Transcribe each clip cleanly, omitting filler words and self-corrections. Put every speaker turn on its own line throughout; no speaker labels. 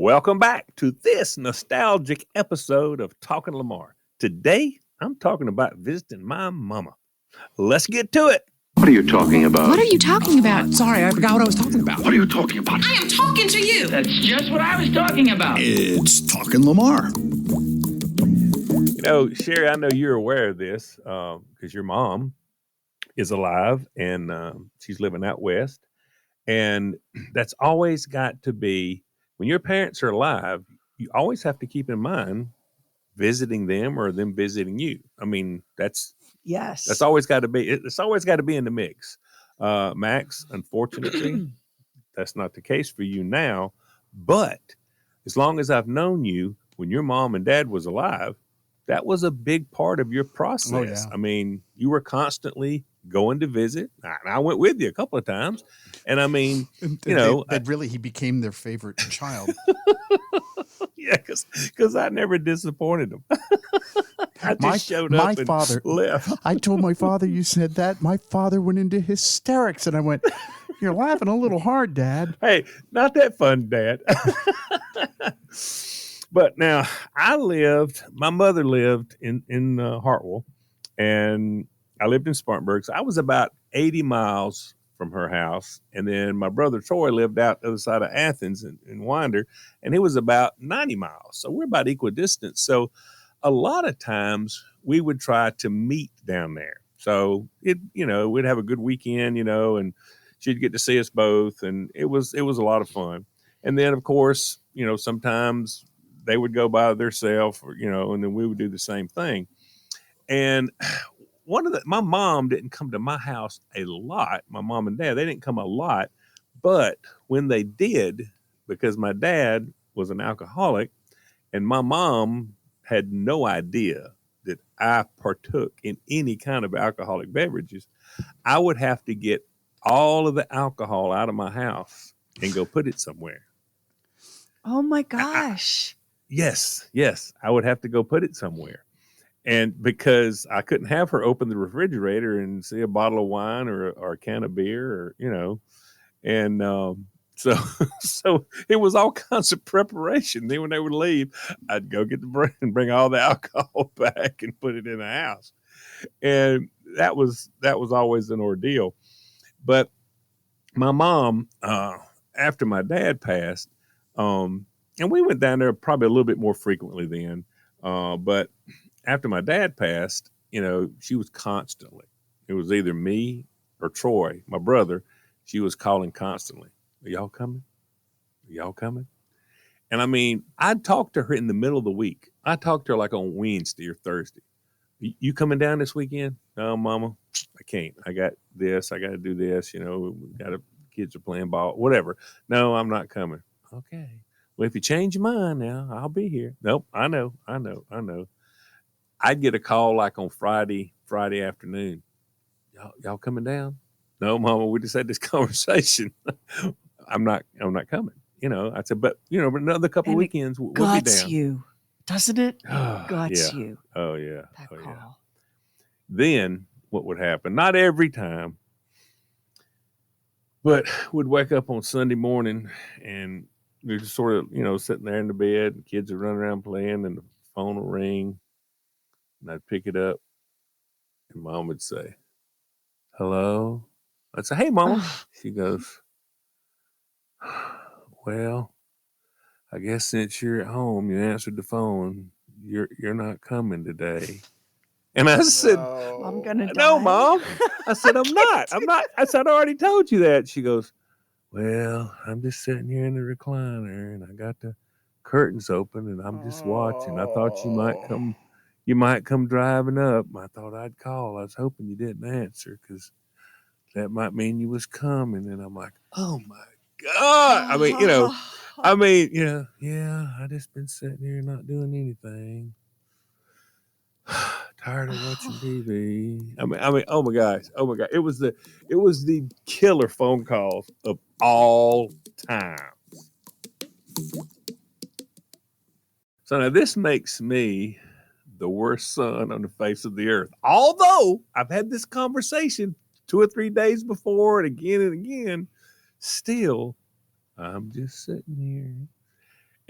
Welcome back to this nostalgic episode of Talking Lamar. Today, I'm talking about visiting my mama. Let's get to it.
What are you talking about?
What are you talking about? Sorry, I forgot what I was talking about.
What are you talking about?
I am talking to you.
That's just what I was talking about.
It's Talking Lamar.
You know, Sheri, I know you're aware of this because your mom is alive and she's living out west. And that's always got to be, when your parents are alive, you always have to keep in mind visiting them or them visiting you. I mean, that's always got to be, it's always got to be in the mix. Max, unfortunately, that's not the case for you now. But as long as I've known you, when your mom and dad was alive, that was a big part of your process.
Oh, yeah.
I mean, you were constantly going to visit. And I went with you a couple of times. And I mean,
he became their favorite child.
Yeah, because I never disappointed them. I just showed up and left.
I told my father you said that. My father went into hysterics, and I went, "You're laughing a little hard, Dad."
Hey, not that fun, Dad. But now my mother lived in Hartwell, and I lived in Spartanburg. So I was about 80 miles from her house. And then my brother Troy lived out the other side of Athens in Winder, and he was about 90 miles. So we're about equidistant. So a lot of times we would try to meet down there. So we'd have a good weekend, and she'd get to see us both. And it was a lot of fun. And then of course, sometimes they would go by themselves, and then we would do the same thing. And my mom didn't come to my house a lot. My mom and dad, they didn't come a lot. But when they did, because my dad was an alcoholic and my mom had no idea that I partook in any kind of alcoholic beverages, I would have to get all of the alcohol out of my house and go put it somewhere.
Oh my gosh.
Yes. I would have to go put it somewhere. And because I couldn't have her open the refrigerator and see a bottle of wine or a can of beer and so it was all kinds of preparation. Then when they would leave, I'd go get the bread and bring all the alcohol back and put it in the house. And that was always an ordeal. But my mom, after my dad passed, and we went down there probably a little bit more frequently then, but after my dad passed, she was constantly, it was either me or Troy, my brother, she was calling constantly. Are y'all coming? Are y'all coming? And I mean, I'd talk to her in the middle of the week. I talked to her like on Wednesday or Thursday. You coming down this weekend? No, Mama, I can't. I got this. I got to do this. Kids are playing ball, whatever. No, I'm not coming. Okay. Well, if you change your mind now, I'll be here. Nope. I know. I'd get a call like on Friday afternoon. Y'all coming down? No, Mama, we just had this conversation. I'm not coming. I said, but another couple of weekends we'll be down.
Guts you, doesn't it? Guts you.
Oh yeah.
That call.
Yeah. Then what would happen? Not every time, but we'd wake up on Sunday morning and we're just sort of, sitting there in the bed. The kids would run around playing and the phone would ring. And I'd pick it up and Mom would say, hello? I'd say, hey, Mama. She goes, well, I guess since you're at home, you answered the phone. You're not coming today. And I said,
I'm going to die.
No, Mom. I said, I'm not. I said, I already told you that. She goes, well, I'm just sitting here in the recliner and I got the curtains open and I'm just watching. I thought you might come driving up. I thought I'd call. I was hoping you didn't answer because that might mean you was coming. And I'm like, oh my God. Yeah, I just been sitting here not doing anything. Tired of watching TV. I mean, oh my gosh. It was the killer phone calls of all time. So now this makes me the worst son on the face of the earth. Although I've had this conversation 2 or 3 days before and again, still, I'm just sitting here.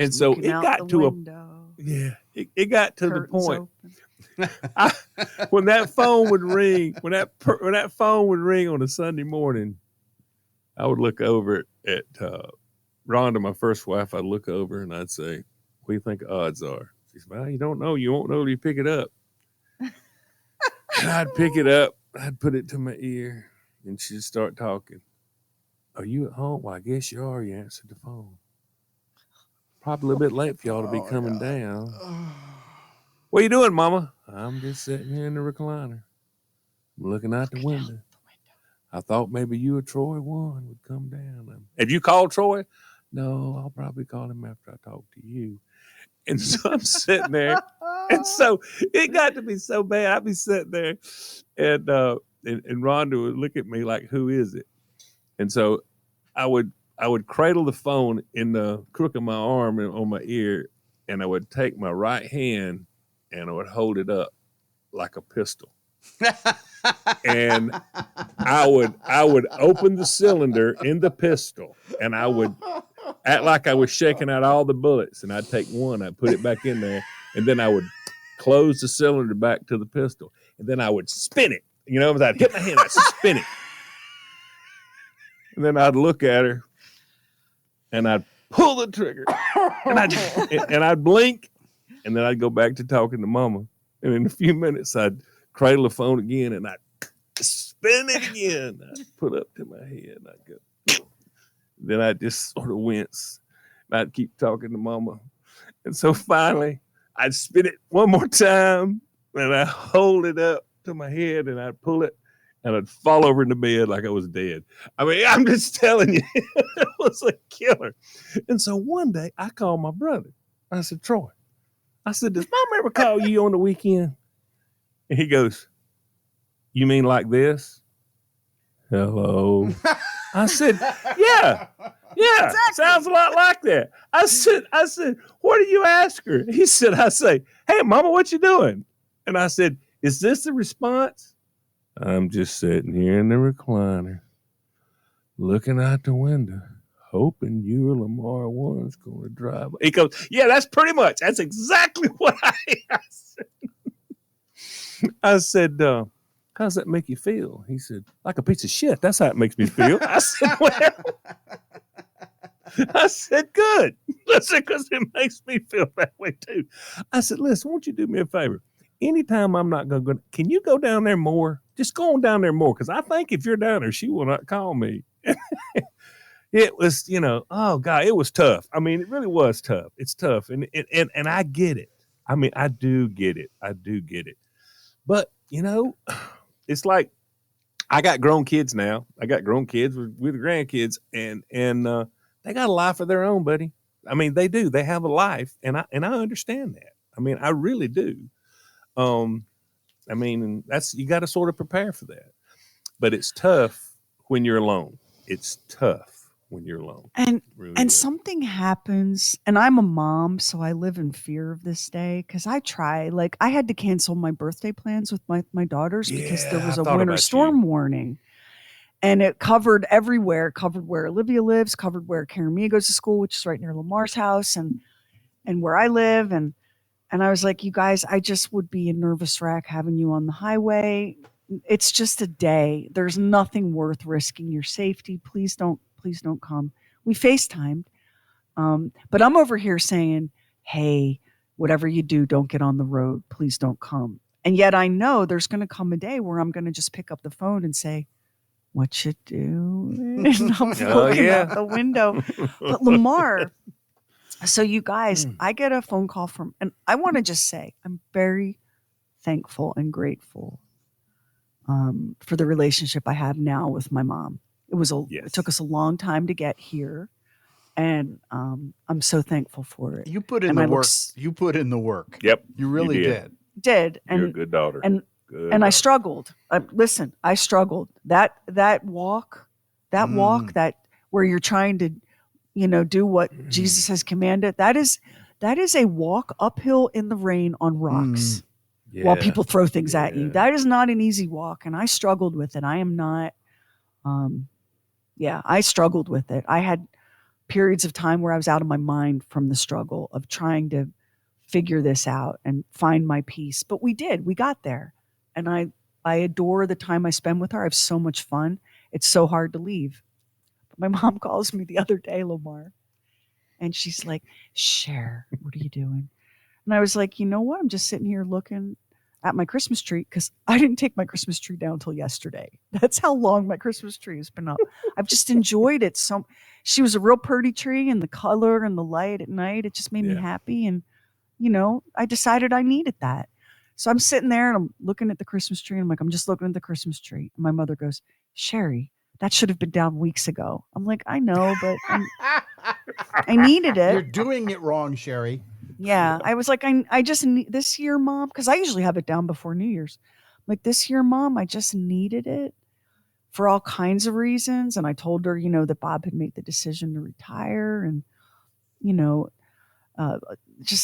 And so
Looking
it
out
got
the
to
window,
it got to the
curtains
point
open.
when that phone would ring, when that phone would ring on a Sunday morning, I would look over at Rhonda, my first wife. I'd look over and I'd say, "What do you think the odds are?" She said, "Well, you don't know. You won't know till you pick it up." And I'd pick it up. I'd put it to my ear, and she'd start talking. "Are you at home?" "Well, I guess you are." You answered the phone. "Probably a little bit late for y'all to be coming down." "What are you doing, Mama?" "I'm just sitting here in the recliner, looking out the window. I thought maybe you or Troy one would come down." "Have you called Troy?" "No, I'll probably call him after I talk to you." And so I'm sitting there, and so it got to be so bad. I'd be sitting there, and Rhonda would look at me like, "Who is it?" And so I would cradle the phone in the crook of my arm and on my ear, and I would take my right hand and I would hold it up like a pistol. And I would open the cylinder in the pistol, and I would act like I was shaking out all the bullets, and I'd take one, I'd put it back in there, and then I would close the cylinder back to the pistol, and then I would spin it. As I'd hit my hand, I'd spin it. And then I'd look at her, and I'd pull the trigger, and I'd blink, and then I'd go back to talking to Mama. And in a few minutes, I'd cradle the phone again, and I'd spin it again. I'd put up to my head, and I'd go. Then I'd just sort of wince, and I'd keep talking to Mama. And so finally, I'd spin it one more time, and I'd hold it up to my head, and I'd pull it, and I'd fall over in the bed like I was dead. I mean, I'm just telling you, it was a killer. And so one day, I called my brother. I said, "Troy," I said, "does Mom ever call you on the weekend?" And he goes, "You mean like this? Hello?" I said, yeah, exactly. Sounds a lot like that. I said, "What do you ask her?" He said, I say, "Hey, Mama, what you doing?" And I said, "Is this the response?" "I'm just sitting here in the recliner, looking out the window, hoping you or Lamar one's going to drive." He goes, "Yeah, that's exactly what I said." I said, "How does that make you feel?" He said, "Like a piece of shit. That's how it makes me feel." I said, "Well," I said, "Good." Listen, because it makes me feel that way too. I said, "Listen, won't you do me a favor? Anytime I'm not going to go, can you go down there more? Just go on down there more. Because I think if you're down there, she will not call me." It was, oh God, it was tough. I mean, it really was tough. It's tough. And I get it. I mean, I do get it. But, it's like I got grown kids now. I got grown kids with grandkids, and they got a life of their own, buddy. I mean, they do. They have a life, and I understand that. I mean, I really do. I mean, you got to sort of prepare for that. But it's tough when you're alone. It's tough when you're alone.
And
really
something happens, and I'm a mom, so I live in fear of this day because I had to cancel my birthday plans with my daughters because there was a winter storm warning. And it covered everywhere, covered where Olivia lives, covered where Karen Mia goes to school, which is right near Lamar's house, and where I live. And I was like, you guys, I just would be a nervous wreck having you on the highway. It's just a day. There's nothing worth risking your safety. Please don't come. We FaceTimed. But I'm over here saying, hey, whatever you do, don't get on the road. Please don't come. And yet I know there's going to come a day where I'm going to just pick up the phone and say, what you do? And I'm looking out the window. But Lamar, so you guys, I get a phone call from, and I want to just say, I'm very thankful and grateful for the relationship I have now with my mom. It took us a long time to get here, and I'm so thankful for it.
You put in the work. You put in the work.
Yep,
you really did.
And
you're a good daughter.
And I struggled. Listen, I struggled. That walk, that where you're trying to, do what Jesus has commanded. That is a walk uphill in the rain on rocks while people throw things at you. That is not an easy walk, and I struggled with it. I am not. I struggled with it. I had periods of time where I was out of my mind from the struggle of trying to figure this out and find my peace. But we did. We got there. And I adore the time I spend with her. I have so much fun. It's so hard to leave. But my mom calls me the other day, Lamar, and she's like, Cher, what are you doing? And I was like, you know what? I'm just sitting here looking at my Christmas tree because I didn't take my Christmas tree down until yesterday. That's how long my Christmas tree has been up. I've just enjoyed it. So she was a real pretty tree, and the color and the light at night, it just made me happy. And, I decided I needed that. So I'm sitting there and I'm looking at the Christmas tree. And I'm like, I'm just looking at the Christmas tree. And my mother goes, Sheri, that should have been down weeks ago. I'm like, I know, but I needed it.
You're doing it wrong, Sheri.
Yeah. I was like, I just need this year, Mom, because I usually have it down before New Year's. I'm like, this year, Mom, I just needed it for all kinds of reasons. And I told her, that Bob had made the decision to retire, and,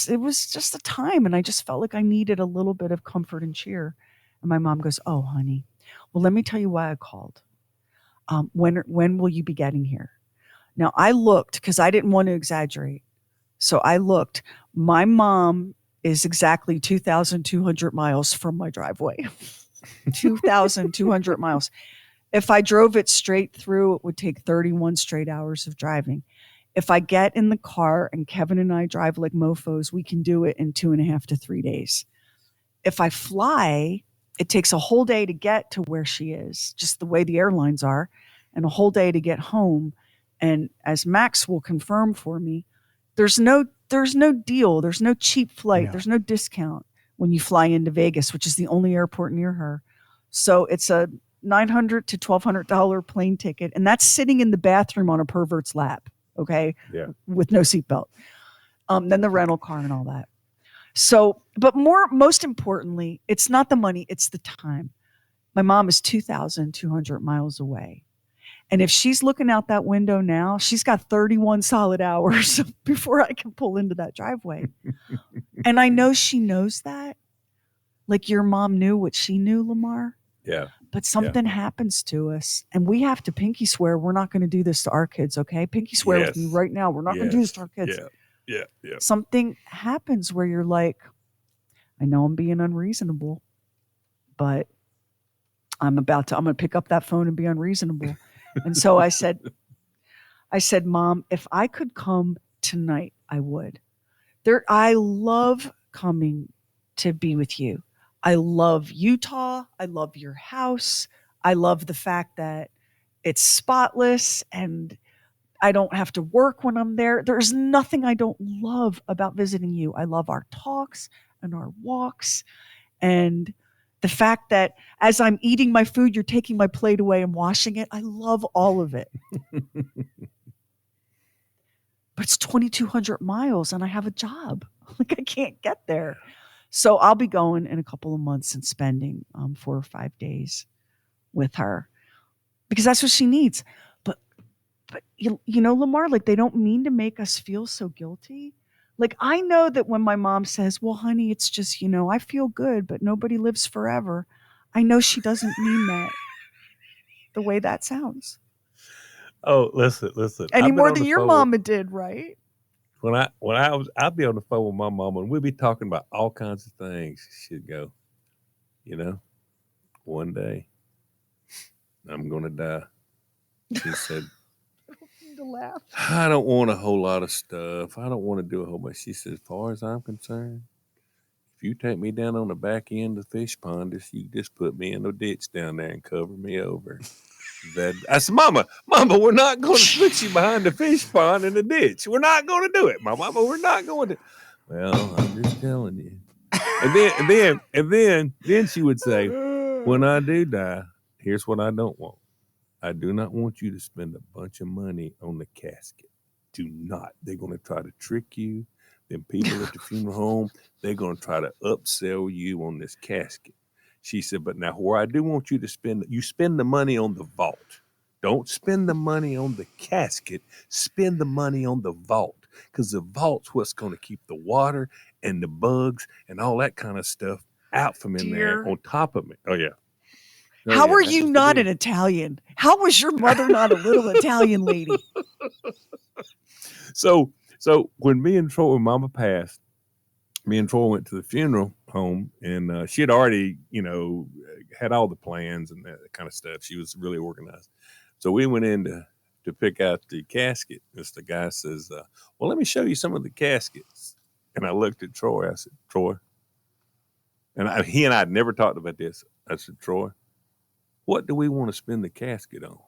it was just a time. And I just felt like I needed a little bit of comfort and cheer. And my mom goes, oh, honey, well, let me tell you why I called. When will you be getting here? Now I looked because I didn't want to exaggerate. So I looked. My mom is exactly 2,200 miles from my driveway. 2,200 miles. If I drove it straight through, it would take 31 straight hours of driving. If I get in the car and Kevin and I drive like mofos, we can do it in 2.5 to 3 days. If I fly, it takes a whole day to get to where she is, just the way the airlines are, and a whole day to get home. And as Max will confirm for me, there's no deal. There's no cheap flight.
No.
There's no discount when you fly into Vegas, which is the only airport near her. So it's a $900 to $1,200 plane ticket. And that's sitting in the bathroom on a pervert's lap. Okay.
Yeah.
With no seatbelt. Then the rental car and all that. So, but most importantly, it's not the money, it's the time. My mom is 2,200 miles away. And if she's looking out that window now, she's got 31 solid hours before I can pull into that driveway. And I know she knows that. Like your mom knew what she knew, Lamar.
Yeah.
But something happens to us, and we have to pinky swear we're not going to do this to our kids, okay? Pinky swear with me right now. We're not going to do this to our kids.
Yeah.
Something happens where you're like, I know I'm being unreasonable, but I'm going to pick up that phone and be unreasonable. And so I said, Mom, if I could come tonight, I would. I love coming to be with you. I love Utah. I love your house. I love the fact that it's spotless and I don't have to work when I'm there. There's nothing I don't love about visiting you. I love our talks and our walks, and the fact that as I'm eating my food, you're taking my plate away and washing it. I love all of it. But it's 2,200 miles and I have a job. Like I can't get there. So I'll be going in a couple of months and spending 4 or 5 days with her because that's what she needs. But you know, Lamar, like they don't mean to make us feel so guilty. Like I know that when my mom says, well, honey, it's just, I feel good, but nobody lives forever. I know she doesn't mean that the way that sounds.
Oh, listen.
Any more than your mama did, right?
I'd be on the phone with my mama and we'd be talking about all kinds of things. She'd go, one day I'm going to die. She said,
to laugh.
I don't want a whole lot of stuff. I don't want to do a whole bunch. She said, as far as I'm concerned, if you take me down on the back end of the fish pond, you just put me in the ditch down there and cover me over. I said, Mama, we're not going to put you behind the fish pond in the ditch. We're not going to do it, Mama. We're not going to. Well, I'm just telling you. And then she would say, when I do die, here's what I don't want. I do not want you to spend a bunch of money on the casket. Do not. They're going to try to trick you. Then people at the funeral home, they're going to try to upsell you on this casket. She said, but now where I do want you to spend the money on the vault. Don't spend the money on the casket. Spend the money on the vault. Because the vault's what's going to keep the water and the bugs and all that kind of stuff out from in there on top of me. Oh, yeah.
How are
that's
you
just the
not
deal.
an Italian? How was your mother not a little Italian lady?
So when Mama passed, me and Troy went to the funeral home, and she had already, had all the plans and that kind of stuff. She was really organized. So we went in to pick out the casket. As the guy says, "Well, let me show you some of the caskets." And I looked at Troy. I said, "Troy," and he and I had never talked about this. I said, "Troy, what do we want to spend the casket on?"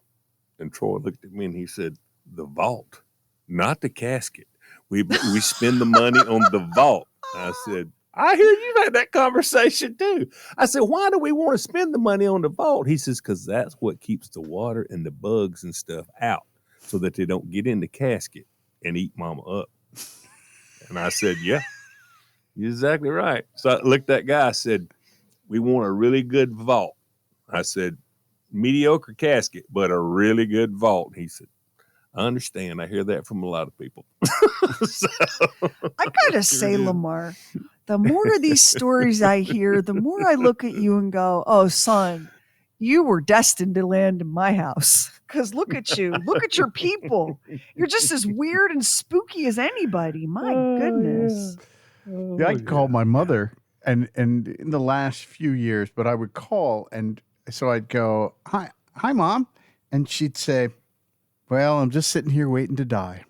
And Troy looked at me and he said, "The vault, not the casket. We spend the money on the vault." I said, "I hear you've had that conversation too." I said, "Why do we want to spend the money on the vault?" He says, "Because that's what keeps the water and the bugs and stuff out so that they don't get in the casket and eat Mama up." And I said, "Yeah, you're exactly right." So I looked at that guy. I said, "We want a really good vault." I said, "Mediocre casket, but a really good vault." He said, "I understand. I hear that from a lot of people." So,
I gotta say, Lamar, the more of these stories I hear, the more I look at you and go, "Oh, son, you were destined to land in my house." Because look at you, look at your people. You're just as weird and spooky as anybody. My goodness.
Yeah, I'd call my mother, and in the last few years, but I would call, and so I'd go, hi, Mom," and she'd say, "Well, I'm just sitting here waiting to die."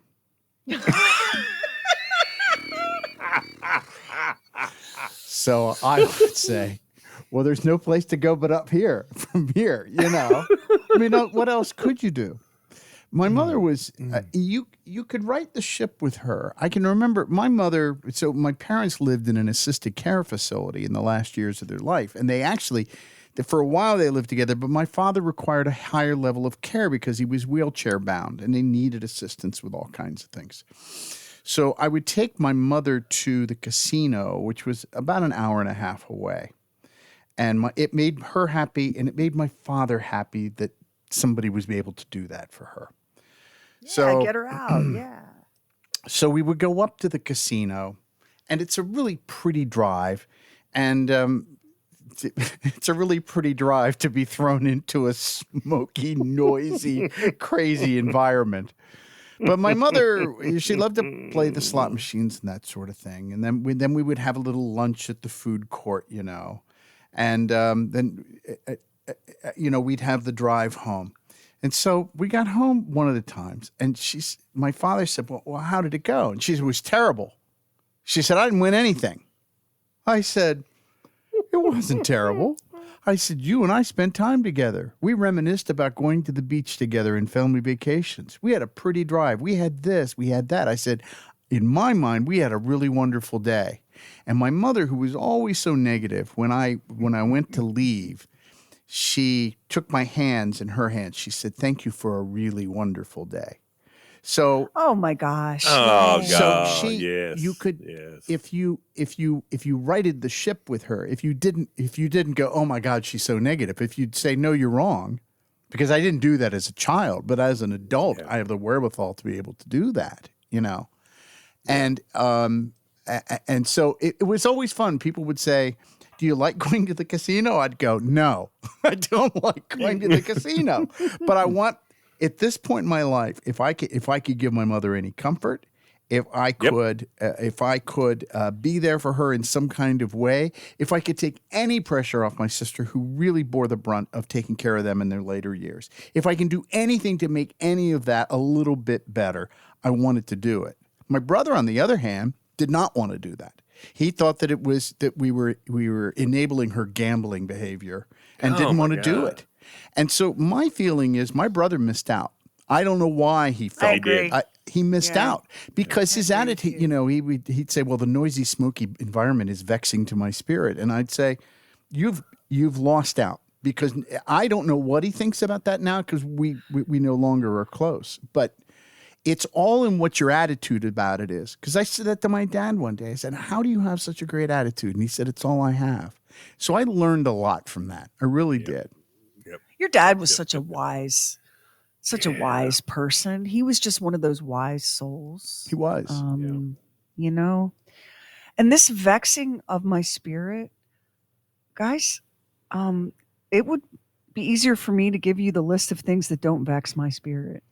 So I would say, "Well, there's no place to go but up here from here, I mean, what else could you do?" My mother was, you could right the ship with her. I can remember my mother, so my parents lived in an assisted care facility in the last years of their life. And they actually, for a while they lived together, but my father required a higher level of care because he was wheelchair bound and they needed assistance with all kinds of things. So I would take my mother to the casino, which was about an hour and a half away. And it made her happy and it made my father happy that somebody was able to do that for her.
Yeah,
So
get her out. Yeah.
So we would go up to the casino, and it's a really pretty drive. And it's a really pretty drive to be thrown into a smoky, noisy, crazy environment. But my mother, she loved to play the slot machines and that sort of thing. And then we would have a little lunch at the food court, and then we'd have the drive home. And so we got home one of the times, and my father said, well, how did it go? And she said, "It was terrible." She said, "I didn't win anything." I said, "It wasn't terrible." I said, "You and I spent time together. We reminisced about going to the beach together in family vacations. We had a pretty drive. We had this, we had that." I said, "In my mind, we had a really wonderful day." And my mother, who was always so negative, when I went to leave, she took my hands in her hands. She said, "Thank you for a really wonderful day." So,
Oh my gosh.
oh
Yay.
God,
so you could,
yes.
if you righted the ship with her, if you didn't go, "Oh my God, she's so negative," if you'd say, "No, you're wrong," because I didn't do that as a child, but as an adult, I have the wherewithal to be able to do that, and so it was always fun. People would say, "Do you like going to the casino?" I'd go, "No, I don't like going to the casino." But I want, at this point in my life, if I could give my mother any comfort, if I could be there for her in some kind of way, if I could take any pressure off my sister, who really bore the brunt of taking care of them in their later years, if I can do anything to make any of that a little bit better, I wanted to do it. My brother, on the other hand, did not want to do that. He thought that it was that we were enabling her gambling behavior and didn't want to do it. And so my feeling is my brother missed out. I don't know why he felt
I agree.
he missed out because his attitude, he'd say, "Well, the noisy, smoky environment is vexing to my spirit." And I'd say, you've lost out, because I don't know what he thinks about that now, because we no longer are close. But it's all in what your attitude about it is. Because I said that to my dad one day. I said, "How do you have such a great attitude?" And he said, "It's all I have." So I learned a lot from that. I really did.
Yep.
Your dad was such a wise person. He was just one of those wise souls.
He was.
And this vexing of my spirit, guys, it would be easier for me to give you the list of things that don't vex my spirit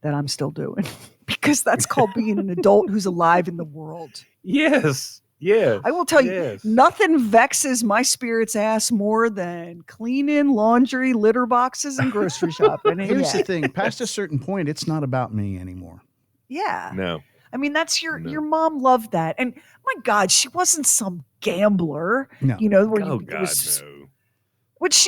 that I'm still doing because that's called being an adult who's alive in the world.
Yes. Yes.
I will tell
yes.
you, nothing vexes my spirit's ass more than cleaning laundry, litter boxes, and grocery shopping. And
Here's the thing: past a certain point, it's not about me anymore.
Yeah.
No.
I mean, that's your mom loved that. And my God, she wasn't some gambler.
No.
You know, where
Oh,
you
God, no.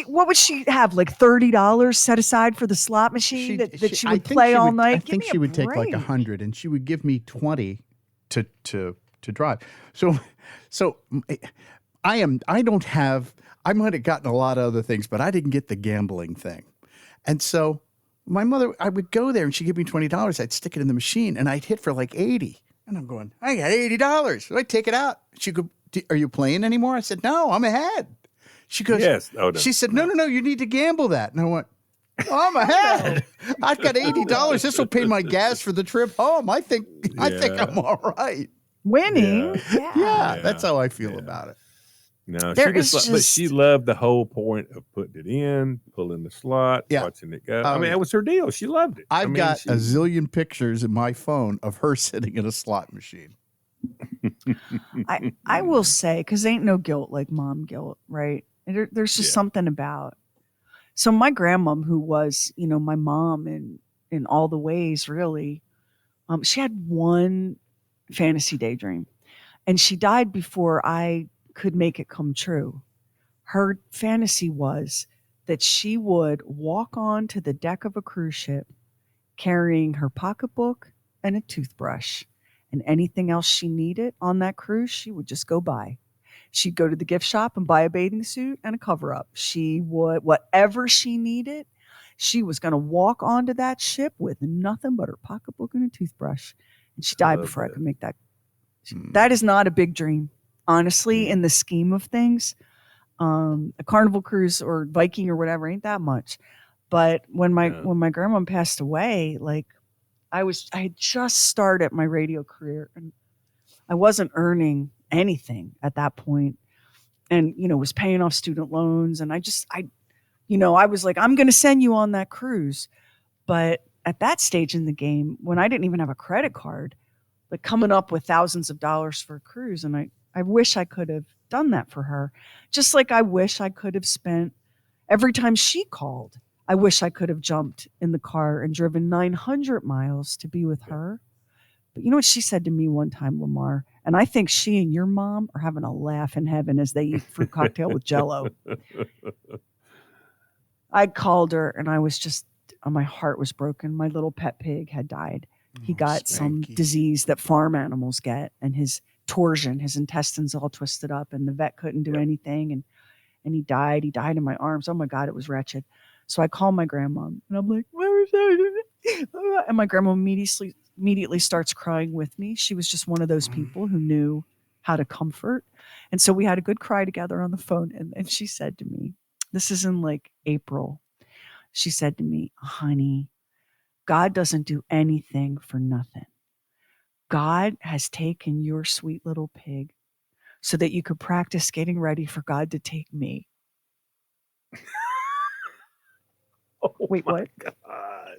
what would she have, like $30 set aside for the slot machine that she would play all night?
I think she would take like 100 and she would give me 20 to drive. So I might have gotten a lot of other things, but I didn't get the gambling thing. And so my mother, I would go there and she'd give me $20. I'd stick it in the machine and I'd hit for like 80. And I'm going, I got $80. So I take it out. She goes, are you playing anymore? I said, no, I'm ahead. She goes,
yes. Oh, no.
She said, no, you need to gamble that. And I went, I'm ahead. I've got $80. This will pay my gas for the trip home. I think I'm all right.
Winning.
Yeah, that's how I feel about it.
No, but she loved the whole point of putting it in, pulling the slot, watching it go. I mean, that was her deal. She loved it.
I've got a zillion pictures in my phone of her sitting in a slot machine.
I will say, because ain't no guilt like mom guilt, right? There's just something about. So my grandmom, who was, my mom in all the ways, really, she had one fantasy daydream, and she died before I could make it come true. Her fantasy was that she would walk onto the deck of a cruise ship carrying her pocketbook and a toothbrush, and anything else she needed on that cruise, she would just go buy. She'd go to the gift shop and buy a bathing suit and a cover up. She would, whatever she needed, she was going to walk onto that ship with nothing but her pocketbook and a toothbrush. And she died before I could make that. That is not a big dream. Honestly, in the scheme of things, a Carnival cruise or Viking or whatever ain't that much. But when my grandma passed away, like I had just started my radio career and I wasn't earning anything at that point, and was paying off student loans, and I was like, I'm going to send you on that cruise. But at that stage in the game, when I didn't even have a credit card, like coming up with thousands of dollars for a cruise, and I wish I could have done that for her. Just like I wish I could have spent every time she called. I wish I could have jumped in the car and driven 900 miles to be with her. But you know what she said to me one time, Lamar? And I think she and your mom are having a laugh in heaven as they eat fruit cocktail with Jell-O. I called her and I was just, my heart was broken. My little pet pig had died. He got some disease that farm animals get, and his torsion, his intestines all twisted up, and the vet couldn't do anything. And he died. He died in my arms. Oh my God, it was wretched. So I called my grandma and I'm like, where is that? And my grandma immediately starts crying with me. She was just one of those people who knew how to comfort. And so we had a good cry together on the phone. And she said to me, this is in like April. She said to me, honey, God doesn't do anything for nothing. God has taken your sweet little pig so that you could practice getting ready for God to take me. Wait, what?
God.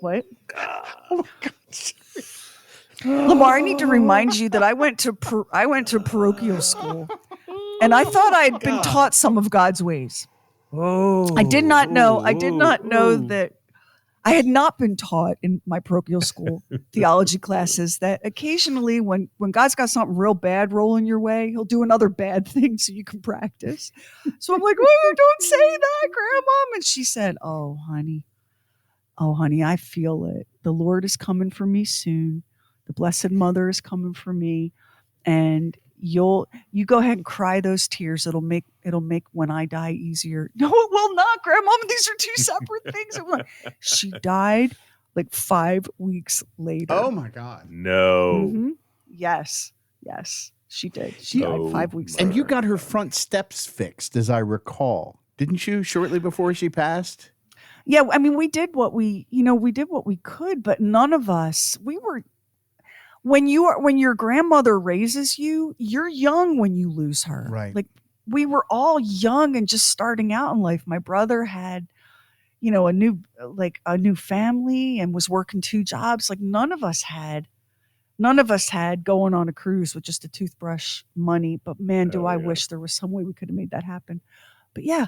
What?
God.
Oh my God.
Lamar, I need to remind you that I went to parochial school, and I thought I had been taught some of God's ways. I did not know that I had not been taught in my parochial school theology classes that occasionally when God's got something real bad rolling your way, he'll do another bad thing so you can practice. So I'm like, oh, don't say that, Grandma. And she said, oh, honey, I feel it. The Lord is coming for me soon. The Blessed Mother is coming for me. And you go ahead and cry those tears. It'll make when I die easier. No, it will not, Grandma. These are two separate things. She died like 5 weeks later.
Oh my God.
No.
Mm-hmm. Yes, she did. She died 5 weeks later.
And you got her front steps fixed, as I recall, didn't you? Shortly before she passed.
Yeah, I mean, we did what we could, but none of us. We were. When your grandmother raises you, you're young when you lose her.
Right.
Like we were all young and just starting out in life. My brother had, a new family and was working 2 jobs. Like none of us had going on a cruise with just a toothbrush money, but man, do
Oh
I
yeah.
wish there was some way we could have made that happen. But yeah,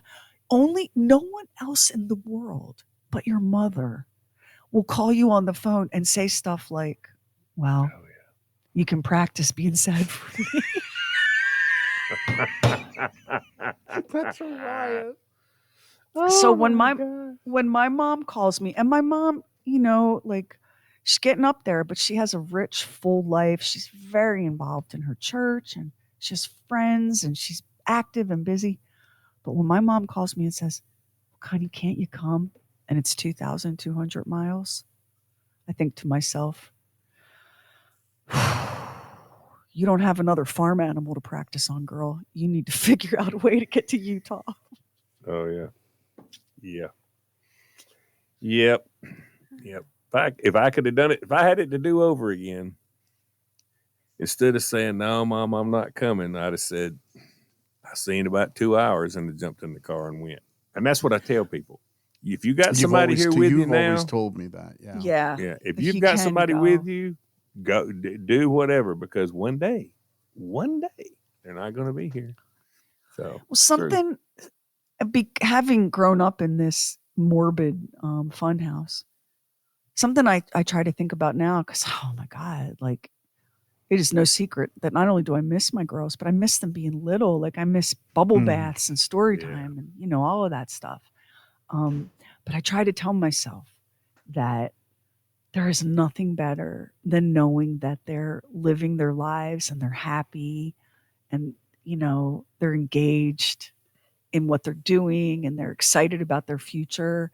only no one else in the world but your mother will call you on the phone and say stuff like, "Well,
Oh yeah.
you can practice being sad for me."
That's a riot.
So
Oh my God.
when my mom calls me, and my mom, like she's getting up there, but she has a rich, full life. She's very involved in her church and she has friends and she's active and busy. But when my mom calls me and says, "Honey, can't you come?" and it's 2,200 miles, I think to myself, you don't have another farm animal to practice on, girl. You need to figure out a way to get to Utah.
Oh yeah. Yeah. Yep. Yep. If I could have done it, if I had it to do over again, instead of saying, "No, Mom, I'm not coming," I'd have said, "I seen about 2 hours," and then jumped in the car and went. And that's what I tell people. If you got somebody here with you
You've always
now,
told me that. Yeah.
Yeah.
yeah, if
If
you've
you
got
can
somebody
go.
with you, go do whatever, because one day they're not going to be here. So
Well,
it's true.
something having grown up in this morbid fun house, something I try to think about now, because oh my God, like it is no secret that not only do I miss my girls, but I miss them being little. Like I miss bubble baths and story
Yeah.
time and all of that stuff. But I try to tell myself that there is nothing better than knowing that they're living their lives and they're happy and they're engaged in what they're doing and they're excited about their future.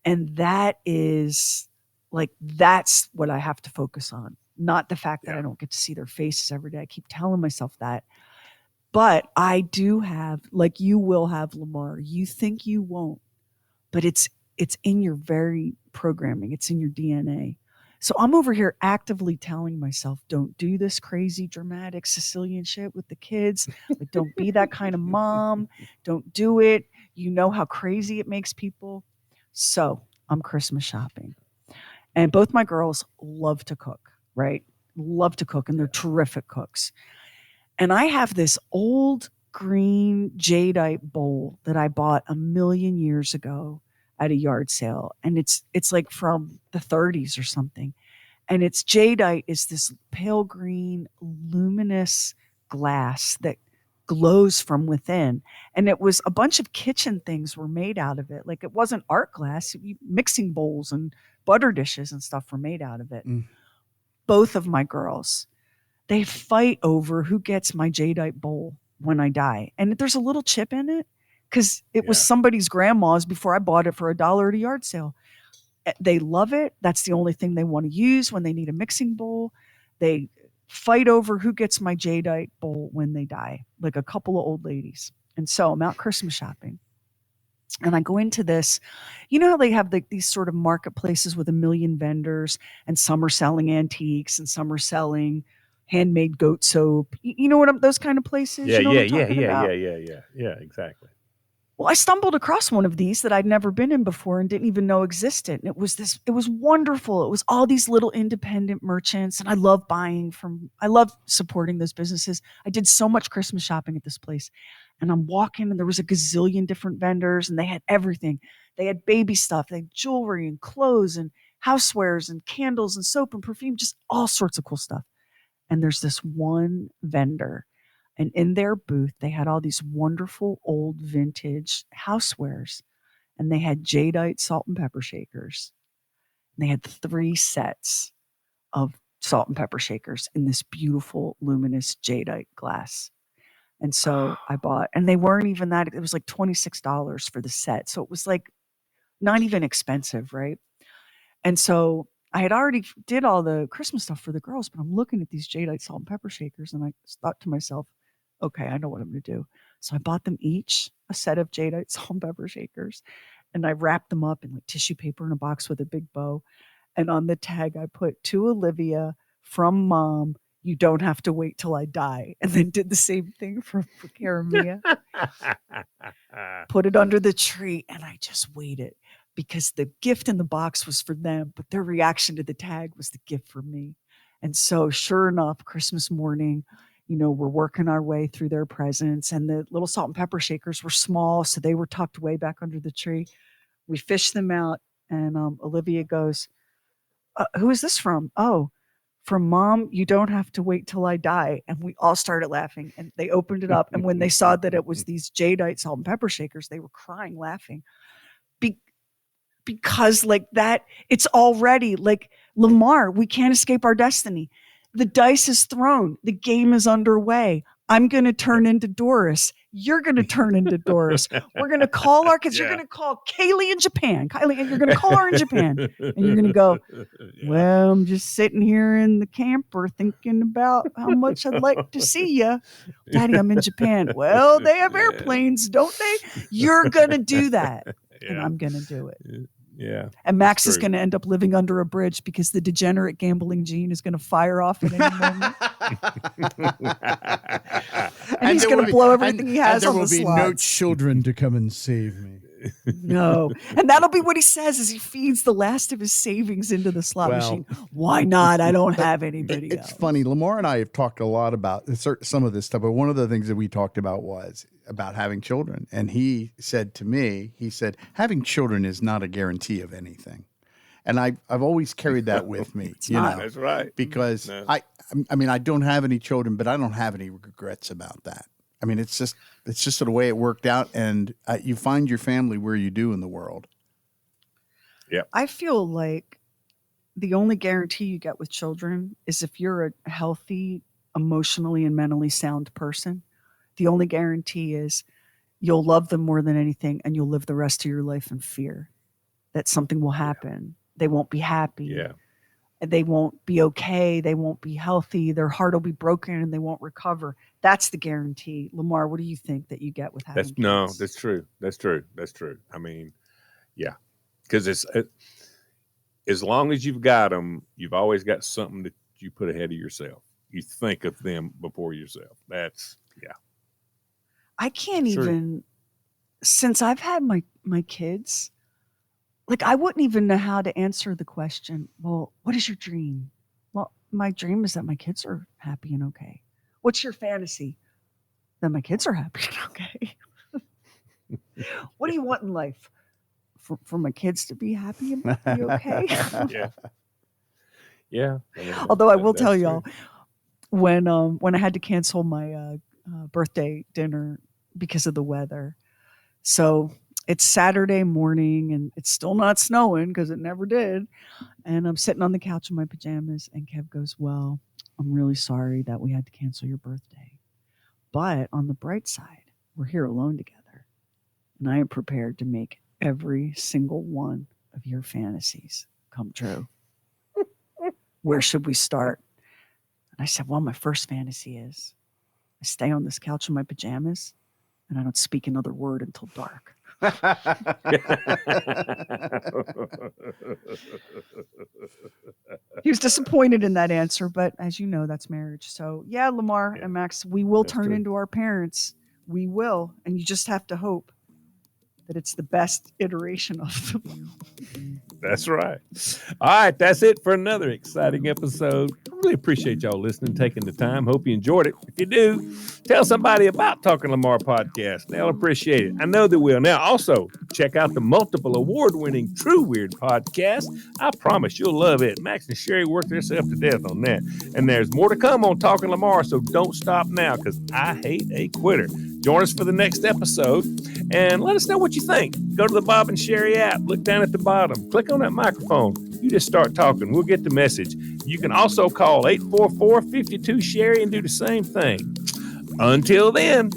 And that's what I have to focus on, not the fact that
Yeah.
I don't get to see their faces every day. I keep telling myself that. But I do have, like you will have, Lamar. You think you won't, but it's in your very programming. It's in your DNA. So I'm over here actively telling myself, don't do this crazy, dramatic Sicilian shit with the kids. Like, don't be that kind of mom. Don't do it. You know how crazy it makes people. So I'm Christmas shopping. And both my girls love to cook, right? Love to cook, and they're terrific cooks. And I have this old green jadeite bowl that I bought a million years ago at a yard sale. And it's like from the 30s or something. And it's jadeite is this pale green, luminous glass that glows from within. And it was a bunch of kitchen things were made out of it. Like it wasn't art glass, mixing bowls and butter dishes and stuff were made out of it.
Mm.
Both of my girls, they fight over who gets my jadeite bowl when I die. And there's a little chip in it because it was
Yeah.
somebody's grandma's before I bought it for $1 at a yard sale. They love it. That's the only thing they want to use when they need a mixing bowl. They fight over who gets my jadeite bowl when they die, like a couple of old ladies. And so I'm out Christmas shopping. And I go into this, how they have these sort of marketplaces with a million vendors, and some are selling antiques and some are selling handmade goat soap. You know those kind of places?
Yeah,
You know what
yeah,
I'm
yeah,
talking
yeah,
about?
yeah, exactly.
Well, I stumbled across one of these that I'd never been in before and didn't even know existed. And it was wonderful. It was all these little independent merchants. And I love supporting those businesses. I did so much Christmas shopping at this place. And I'm walking and there was a gazillion different vendors and they had everything. They had baby stuff, they had jewelry and clothes and housewares and candles and soap and perfume, just all sorts of cool stuff. And there's this one vendor, and in their booth, they had all these wonderful old vintage housewares. And they had jadeite salt and pepper shakers. And they had 3 sets of salt and pepper shakers in this beautiful, luminous jadeite glass. And so I bought, and they weren't even that, it was like $26 for the set. So it was like not even expensive, right? And so I had already did all the Christmas stuff for the girls, but I'm looking at these jadeite salt and pepper shakers, and I thought to myself, okay, I know what I'm going to do. So I bought them each a set of jadeite salt and pepper shakers, and I wrapped them up in like tissue paper in a box with a big bow. And on the tag, I put to Olivia from Mom, you don't have to wait till I die. And then did the same thing for Karamia. Put it under the tree, and I just waited because the gift in the box was for them, but their reaction to the tag was the gift for me. And so sure enough, Christmas morning, we're working our way through their presents, and the little salt and pepper shakers were small, so they were tucked way back under the tree. We fished them out, and Olivia goes, who is this from? Oh, from Mom, you don't have to wait till I die. And we all started laughing, and they opened it up. And when they saw that it was these jadeite salt and pepper shakers, they were crying, laughing. Because like that, it's already like, Lamar, we can't escape our destiny. The dice is thrown. The game is underway. I'm going to turn into Doris. You're going to turn into Doris. We're going to call our kids. You're going to call Kaylee in Japan. Kylie, and you're going to call her in Japan. And you're going to go, well, I'm just sitting here in the camper thinking about how much I'd like to see you. Daddy, I'm in Japan. Well, they have airplanes, don't they? You're going to do that. And I'm going to do it.
Yeah.
And Max is going to end up living under a bridge because the degenerate gambling gene is going to fire off at any moment. and he's going to blow everything he has on the slots.
There will be no children to come and save me.
No. And that'll be what he says as he feeds the last of his savings into the slot machine. Why not? I don't have anybody else.
It's funny. Lamar and I have talked a lot about some of this stuff, but one of the things that we talked about was about having children. And he said to me, having children is not a guarantee of anything. And I've always carried that with me.
That's right.
Because I don't have any children, but I don't have any regrets about that. I mean, it's just the way it worked out, and you find your family where you do in the world.
Yeah.
I feel like the only guarantee you get with children is if you're a healthy, emotionally and mentally sound person. The only guarantee is you'll love them more than anything, and you'll live the rest of your life in fear that something will happen. They won't be happy.
Yeah.
They won't be okay. They won't be healthy. Their heart will be broken and they won't recover. That's the guarantee. Lamar, what do you think that you get with having kids?
No, that's true. That's true. I mean, yeah, because as long as you've got them, you've always got something that you put ahead of yourself. You think of them before yourself. That's, yeah.
I can't even, since I've had my kids, like, I wouldn't even know how to answer the question, well, what is your dream? Well, my dream is that my kids are happy and okay. What's your fantasy? That my kids are happy and okay. What do you want in life? For my kids to be happy and be okay?
Yeah. Yeah.
Although I will tell y'all, when I had to cancel my birthday dinner because of the weather. So it's Saturday morning and it's still not snowing because it never did. And I'm sitting on the couch in my pajamas and Kev goes, well, I'm really sorry that we had to cancel your birthday. But on the bright side, we're here alone together. And I am prepared to make every single one of your fantasies come true. Where should we start? And I said, well, my first fantasy is I stay on this couch in my pajamas and I don't speak another word until dark. He was disappointed in that answer, but as you know, that's marriage. So yeah, Lamar and Max, we will turn into our parents. We will. And you just have to hope that it's the best iteration of them.
That's right. All right, that's it for another exciting episode. I really appreciate y'all listening, taking the time. Hope you enjoyed it. If you do, tell somebody about Talking Lamar podcast. They'll appreciate it. I know they will. Now, also, check out the multiple award-winning True Weird podcast. I promise you'll love it. Max and Sheri worked themselves to death on that. And there's more to come on Talking Lamar, so don't stop now because I hate a quitter. Join us for the next episode and let us know what you think. Go to the Bob and Sheri app. Look down at the bottom. Click on that microphone. You just start talking. We'll get the message. You can also call 844-52-SHERI and do the same thing. Until then,